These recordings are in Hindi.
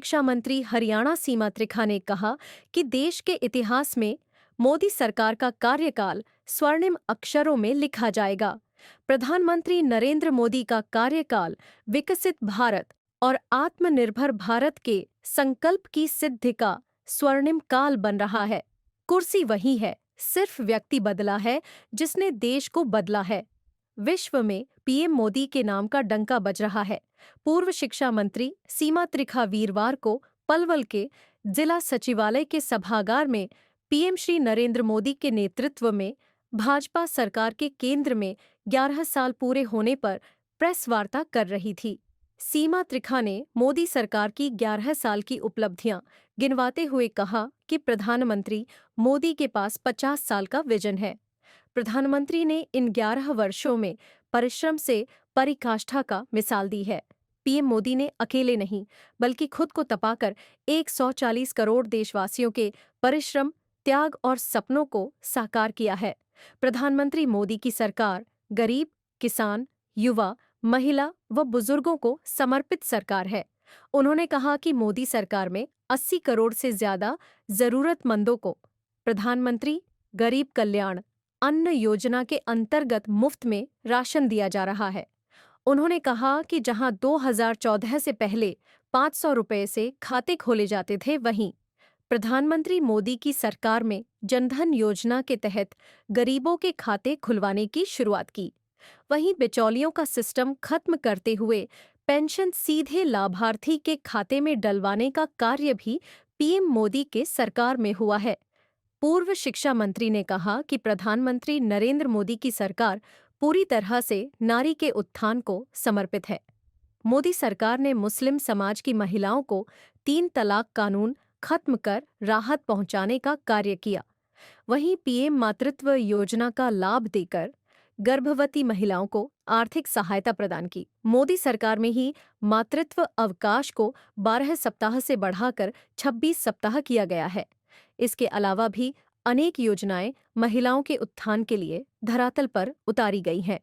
शिक्षा मंत्री हरियाणा सीमा त्रिखा ने कहा कि देश के इतिहास में मोदी सरकार का कार्यकाल स्वर्णिम अक्षरों में लिखा जाएगा। प्रधानमंत्री नरेंद्र मोदी का कार्यकाल विकसित भारत और आत्मनिर्भर भारत के संकल्प की सिद्धि का स्वर्णिम काल बन रहा है। कुर्सी वही है, सिर्फ व्यक्ति बदला है जिसने देश को बदला है। विश्व में पीएम मोदी के नाम का डंका बज रहा है। पूर्व शिक्षा मंत्री सीमा त्रिखा वीरवार को पलवल के जिला सचिवालय के सभागार में पीएम श्री नरेंद्र मोदी के नेतृत्व में भाजपा सरकार के केंद्र में 11 साल पूरे होने पर प्रेस वार्ता कर रही थी। सीमा त्रिखा ने मोदी सरकार की 11 साल की उपलब्धियां गिनवाते हुए कहा कि प्रधानमंत्री मोदी के पास 50 साल का विजन है। प्रधानमंत्री ने इन 11 वर्षों में परिश्रम से पराकाष्ठा का मिसाल दी है। पीएम मोदी ने अकेले नहीं बल्कि खुद को तपाकर 140 करोड़ देशवासियों के परिश्रम, त्याग और सपनों को साकार किया है। प्रधानमंत्री मोदी की सरकार गरीब, किसान, युवा, महिला व बुजुर्गों को समर्पित सरकार है। उन्होंने कहा कि मोदी सरकार में 80 करोड़ से ज्यादा जरूरतमंदों को प्रधानमंत्री गरीब कल्याण अन्न योजना के अंतर्गत मुफ्त में राशन दिया जा रहा है। उन्होंने कहा कि जहां 2014 से पहले 500 रुपये से खाते खोले जाते थे, वहीं प्रधानमंत्री मोदी की सरकार में जनधन योजना के तहत गरीबों के खाते खुलवाने की शुरुआत की। वहीं बिचौलियों का सिस्टम खत्म करते हुए पेंशन सीधे लाभार्थी के खाते में डलवाने का कार्य भी पीएम मोदी के सरकार में हुआ है। पूर्व शिक्षा मंत्री ने कहा कि प्रधानमंत्री नरेंद्र मोदी की सरकार पूरी तरह से नारी के उत्थान को समर्पित है। मोदी सरकार ने मुस्लिम समाज की महिलाओं को 3 तलाक कानून खत्म कर राहत पहुंचाने का कार्य किया। वहीं पीएम मातृत्व योजना का लाभ देकर गर्भवती महिलाओं को आर्थिक सहायता प्रदान की। मोदी सरकार में ही मातृत्व अवकाश को 12 सप्ताह से बढ़ाकर 26 सप्ताह किया गया है। इसके अलावा भी अनेक योजनाएं महिलाओं के उत्थान के लिए धरातल पर उतारी गई हैं।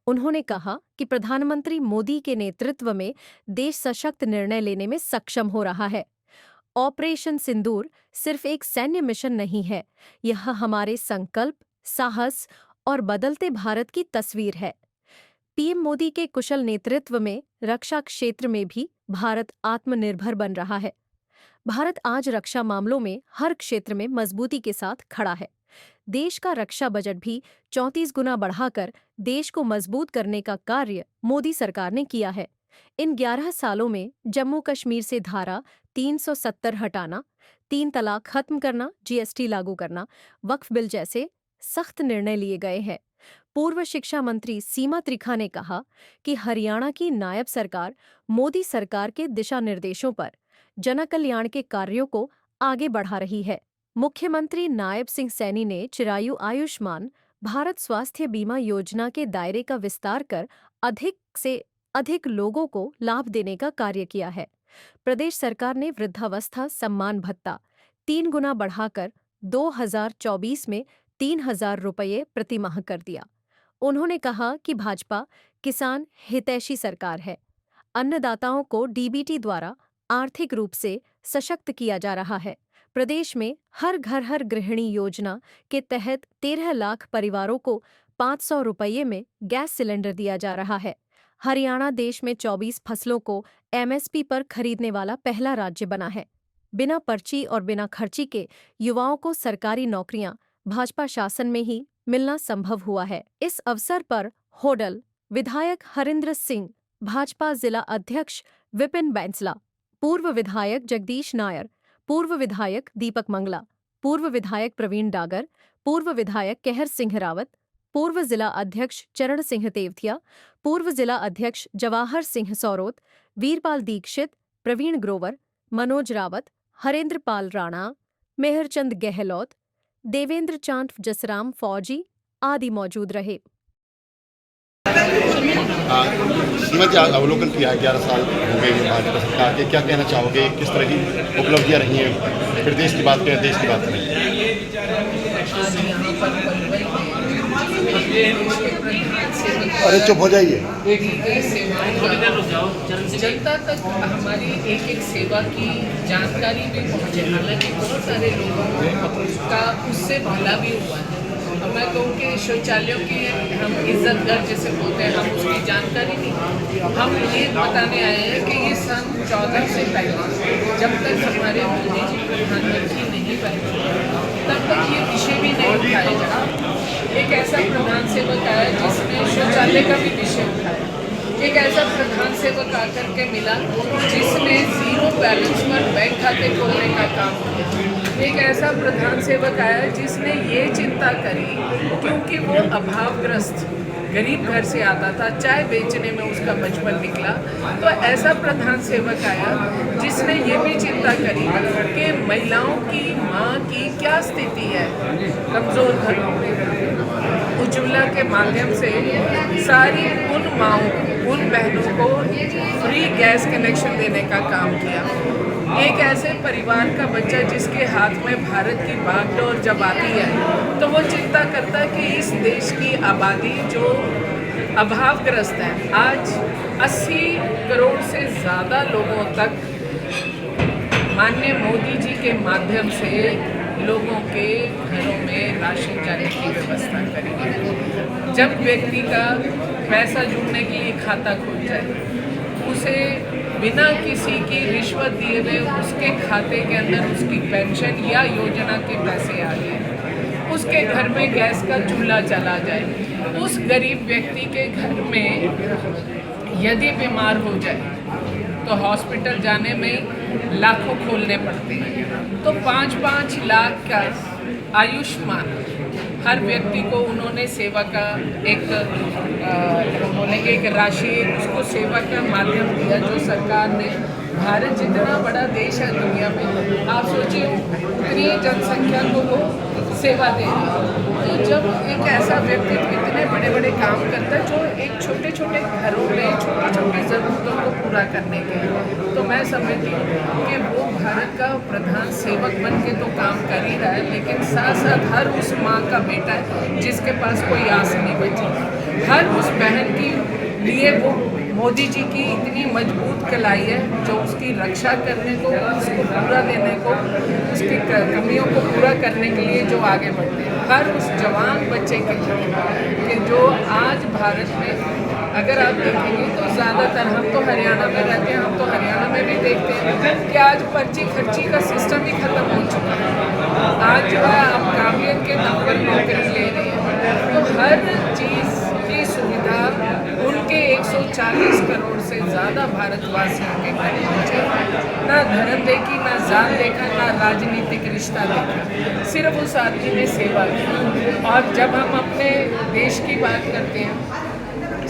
उन्होंने कहा कि प्रधानमंत्री मोदी के नेतृत्व में देश सशक्त निर्णय लेने में सक्षम हो रहा है। ऑपरेशन सिंदूर सिर्फ एक सैन्य मिशन नहीं है, यह हमारे संकल्प, साहस और बदलते भारत की तस्वीर है। पीएम मोदी के कुशल नेतृत्व में रक्षा क्षेत्र में भी भारत आत्मनिर्भर बन रहा है। भारत आज रक्षा मामलों में हर क्षेत्र में मजबूती के साथ खड़ा है। देश का रक्षा बजट भी 34 गुना बढ़ाकर देश को मजबूत करने का कार्य मोदी सरकार ने किया है। इन 11 सालों में जम्मू कश्मीर से धारा 370 हटाना, 3 तलाक खत्म करना, जीएसटी लागू करना, वक्फ बिल जैसे सख्त निर्णय लिए गए हैं। पूर्व शिक्षा मंत्री सीमा त्रिखा ने कहा कि हरियाणा की नायब सरकार मोदी सरकार के दिशा निर्देशों पर जनकल्याण के कार्यों को आगे बढ़ा रही है। मुख्यमंत्री नायब सिंह सैनी ने चिरायु आयुष्मान भारत स्वास्थ्य बीमा योजना के दायरे का विस्तार कर अधिक से अधिक लोगों को लाभ देने का कार्य किया है। प्रदेश सरकार ने वृद्धावस्था सम्मान भत्ता 3 गुना बढ़ाकर 2024 में 3,000 रुपये प्रति माह कर दिया। उन्होंने कहा कि भाजपा किसान हितैषी सरकार है। अन्नदाताओं को डीबीटी द्वारा आर्थिक रूप से सशक्त किया जा रहा है। प्रदेश में हर घर हर गृहिणी योजना के तहत 13 लाख परिवारों को 500 रुपये में गैस सिलेंडर दिया जा रहा है। हरियाणा देश में 24 फसलों को एमएसपी पर खरीदने वाला पहला राज्य बना है। बिना पर्ची और बिना खर्ची के युवाओं को सरकारी नौकरियां भाजपा शासन में ही मिलना संभव हुआ है। इस अवसर पर होडल विधायक हरिंद्र सिंह, भाजपा जिला अध्यक्ष विपिन बैंसला, पूर्व विधायक जगदीश नायर, पूर्व विधायक दीपक मंगला, पूर्व विधायक प्रवीण डागर, पूर्व विधायक कहर सिंह रावत, पूर्व जिला अध्यक्ष चरण सिंह तेवतिया, पूर्व जिला अध्यक्ष जवाहर सिंह सौरोत, वीरपाल दीक्षित, प्रवीण ग्रोवर, मनोज रावत, हरेंद्र पाल राणा, मेहरचंद गहलोत, देवेंद्र चांद जसराम फौजी आदि मौजूद रहे। सीमा जी, अवलोकन किया 11 साल हो गए भाजपा सरकार के, क्या कहना चाहोगे? किस तरह की उपलब्धियां रही हैं? फिर देश की बात करें, देश की बात करें। देश के प्रधान सेवक अरे चुप हो जाइए। की गई सेवाओं का जनता तक हमारी एक एक सेवा की जानकारी भी पहुँचे। हालांकि बहुत सारे लोगों का उससे भला भी हुआ है। अब मैं कहूँ कि शौचालयों की हम इज्जत घर जैसे बोलते हैं, हम उसकी जानकारी नहीं, हम ये बताने आए हैं कि ये सन 14 से पहले जब तक हमारे मोदी जी प्रधानमंत्री नहीं बने तब तक ये विषय भी नहीं उठाया जाता। एक ऐसा प्रधान सेवक आया जिसने शौचालय का भी विषय उठाया। एक ऐसा प्रधान सेवक आकर के मिला जिसने जीरो बैलेंस पर बैंक खाते खोलने का काम किया। एक ऐसा प्रधान सेवक आया जिसने ये चिंता करी, क्योंकि वो अभावग्रस्त गरीब घर से आता था, चाय बेचने में उसका बचपन निकला, तो ऐसा प्रधान सेवक आया जिसने ये भी चिंता करी कि महिलाओं की, माँ की क्या स्थिति है कमज़ोर घरों में। उज्ज्वला के माध्यम से सारी उन माँओं, उन बहनों को फ्री गैस कनेक्शन देने का काम किया। एक ऐसे परिवार का बच्चा जिसके हाथ में भारत की बागडोर जब आती है तो वो चिंता करता है कि इस देश की आबादी जो अभावग्रस्त है, आज 80 करोड़ से ज़्यादा लोगों तक माननीय मोदी जी के माध्यम से लोगों के घरों में राशन जाने की व्यवस्था करेंगे। जब व्यक्ति का पैसा जुड़ने के लिए खाता खुल जाए, उसे बिना किसी की रिश्वत दिए हुए उसके खाते के अंदर उसकी पेंशन या योजना के पैसे आ जाए, उसके घर में गैस का चूल्हा चला जाए, उस गरीब व्यक्ति के घर में यदि बीमार हो जाए तो हॉस्पिटल जाने में लाखों खोलने पड़ते हैं। तो 5-5 लाख का आयुष्मान हर व्यक्ति को उन्होंने सेवा का एक बोलेंगे एक राशि उसको सेवा का माध्यम दिया, जो सरकार ने। भारत जितना बड़ा देश है दुनिया में, आप सोचिए उतनी जनसंख्या को वो सेवा दे रही है। तो जब एक ऐसा व्यक्ति इतने बड़े बड़े काम करता है जो एक छोटे छोटे घरों में छोटी छोटी ज़रूरतों को पूरा करने के लिए, तो मैं समझती हूँ कि वो भारत का प्रधान सेवक बन के तो काम कर ही रहा है, लेकिन साथ साथ हर उस माँ का बेटा है जिसके पास कोई आस नहीं बची, हर उस बहन की लिए वो मोदी जी की इतनी मजबूत कलाई है जो उसकी रक्षा करने को, उसको पूरा देने को, उसकी कमियों को पूरा करने के लिए जो आगे बढ़ते हैं। हर उस जवान बच्चे के लिए कि जो आज भारत में अगर आप देखेंगे तो ज़्यादातर हम तो हरियाणा में रहते हैं, हम तो हरियाणा में भी देखते हैं कि आज पर्ची खर्ची का सिस्टम ही खत्म हो चुका है। आज जो है आप काबिलियत के दम पर नौकरी ले रहे हैं, तो हर चीज़ की सुविधा उनके 140 करोड़ से ज़्यादा भारतवासियों के घर पहुँचे। ना धर्म देखी, ना जात देखा, ना राजनीतिक रिश्ता देखा, सिर्फ उस आदमी ने सेवा की। और जब हम अपने देश की बात करते हैं,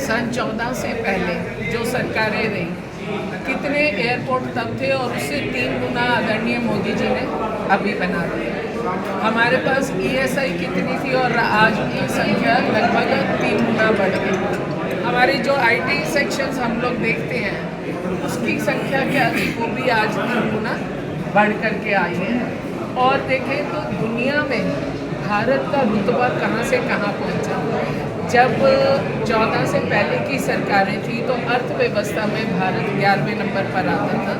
सन 14 से पहले जो सरकारें रही, कितने एयरपोर्ट तब थे और उससे 3 गुना आदरणीय मोदी जी ने अभी बना दिए। हमारे पास ESI कितनी थी और आज की संख्या लगभग 3 गुना बढ़ गई। हमारी जो IT सेक्शंस हम लोग देखते हैं उसकी संख्या क्या थी, वो भी आज 3 गुना बढ़ कर के आई है। और देखें तो दुनिया में भारत का रुतबा कहाँ से कहाँ पहुँचा। जब 14 से पहले की सरकारें थी तो अर्थव्यवस्था में भारत 11वें नंबर पर आता था।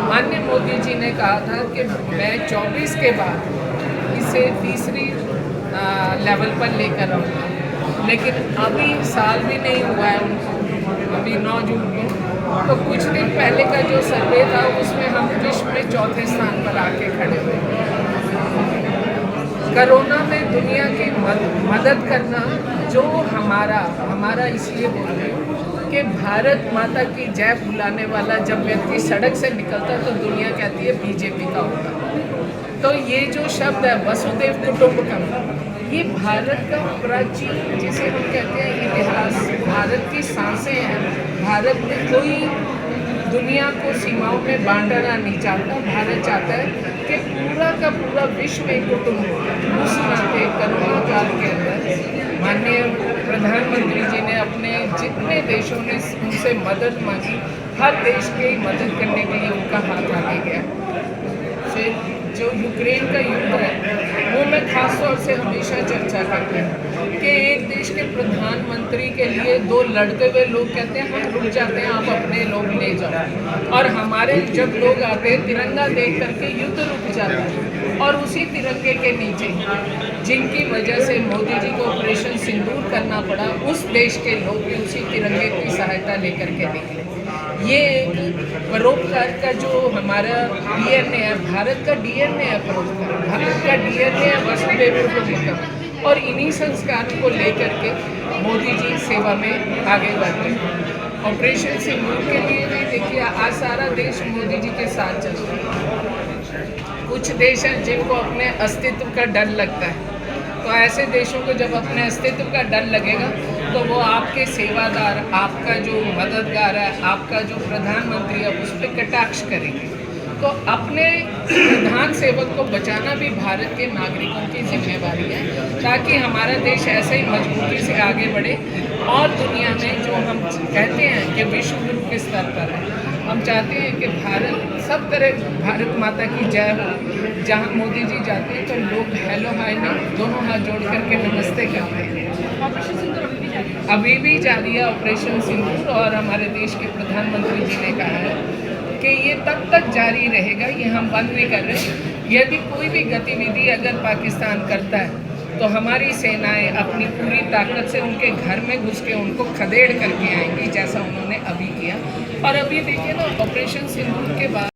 माननीय मोदी जी ने कहा था कि मैं 24 के बाद इसे तीसरी लेवल पर लेकर आऊँगा, लेकिन अभी साल भी नहीं हुआ है उनको, अभी 9 जून को। तो कुछ दिन पहले का जो सर्वे था उसमें हम विश्व में 4थे स्थान पर आके खड़े हुए। कोरोना में दुनिया की मदद करना जो हमारा इसलिए बोल रहे हैं कि भारत माता की जय बुलाने वाला जब व्यक्ति सड़क से निकलता है तो दुनिया कहती है बीजेपी का होगा। तो ये जो शब्द है वसुदेव कुटुंबकम, ये भारत का प्राचीन जिसे हम कहते हैं इतिहास, भारत की सांसें हैं। भारत में कोई दुनिया को सीमाओं में बांटना नहीं चाहता। भारत चाहता है कि पूरा का पूरा विश्व एक कुटुंब हो। उस नाते कोरोना काल के अंदर माननीय प्रधानमंत्री जी ने अपने जितने देशों ने उनसे मदद मांगी, हर देश की मदद करने के लिए उनका हाथ आगे गया। फिर जो यूक्रेन का युद्ध है वो मैं खास तौर से हमेशा चर्चा करती हूँ कि कि एक देश के प्रधानमंत्री के लिए दो लड़ते हुए लोग कहते हैं हम रुक जाते हैं, आप अपने लोग ले जाओ, और हमारे जब लोग आते हैं तिरंगा देख करके युद्ध रुक जाता है। और उसी तिरंगे के नीचे जिनकी वजह से मोदी जी को ऑपरेशन सिंदूर करना पड़ा, उस देश के लोग भी उसी तिरंगे की सहायता लेकर के निकले। ये एक परोपकार का जो हमारा डीएनए है, भारत का डीएनए है परोपकार, भारत का डीएनए है वसुधैव कुटुंबकम, और इन्हीं संस्कारों को लेकर के मोदी जी सेवा में आगे बढ़ रहे हैं। ऑपरेशन सिंदूर के लिए भी देखिए आज सारा देश मोदी जी के साथ चल रहा है। कुछ देश हैं जिनको अपने अस्तित्व का डर लगता है, तो ऐसे देशों को जब अपने अस्तित्व का डर लगेगा तो वो आपके सेवादार, आपका जो मददगार है, आपका जो प्रधानमंत्री है उस पर कटाक्ष करेंगे। तो अपने प्रधान सेवक को बचाना भी भारत के नागरिकों की जिम्मेवारी है, ताकि हमारा देश ऐसे ही मजबूती से आगे बढ़े और दुनिया में जो हम कहते हैं कि विश्व गुरु के स्तर पर है, हम चाहते हैं कि भारत सब तरह भारत माता की जय हो। जहाँ मोदी जी जाते हैं तो लोग हेलो हाय में दोनों हाथ जोड़ करके नमस्ते करते हैं। अभी भी जारी है ऑपरेशन सिंदूर, और हमारे देश के प्रधानमंत्री जी ने कहा है कि ये तब तक जारी रहेगा, ये हम बंद नहीं कर रहे। यदि कोई भी गतिविधि अगर पाकिस्तान करता है तो हमारी सेनाएं अपनी पूरी ताकत से उनके घर में घुस के उनको खदेड़ करके आएंगी, जैसा उन्होंने अभी किया। और अभी देखिए ना ऑपरेशन सिंदूर के बाद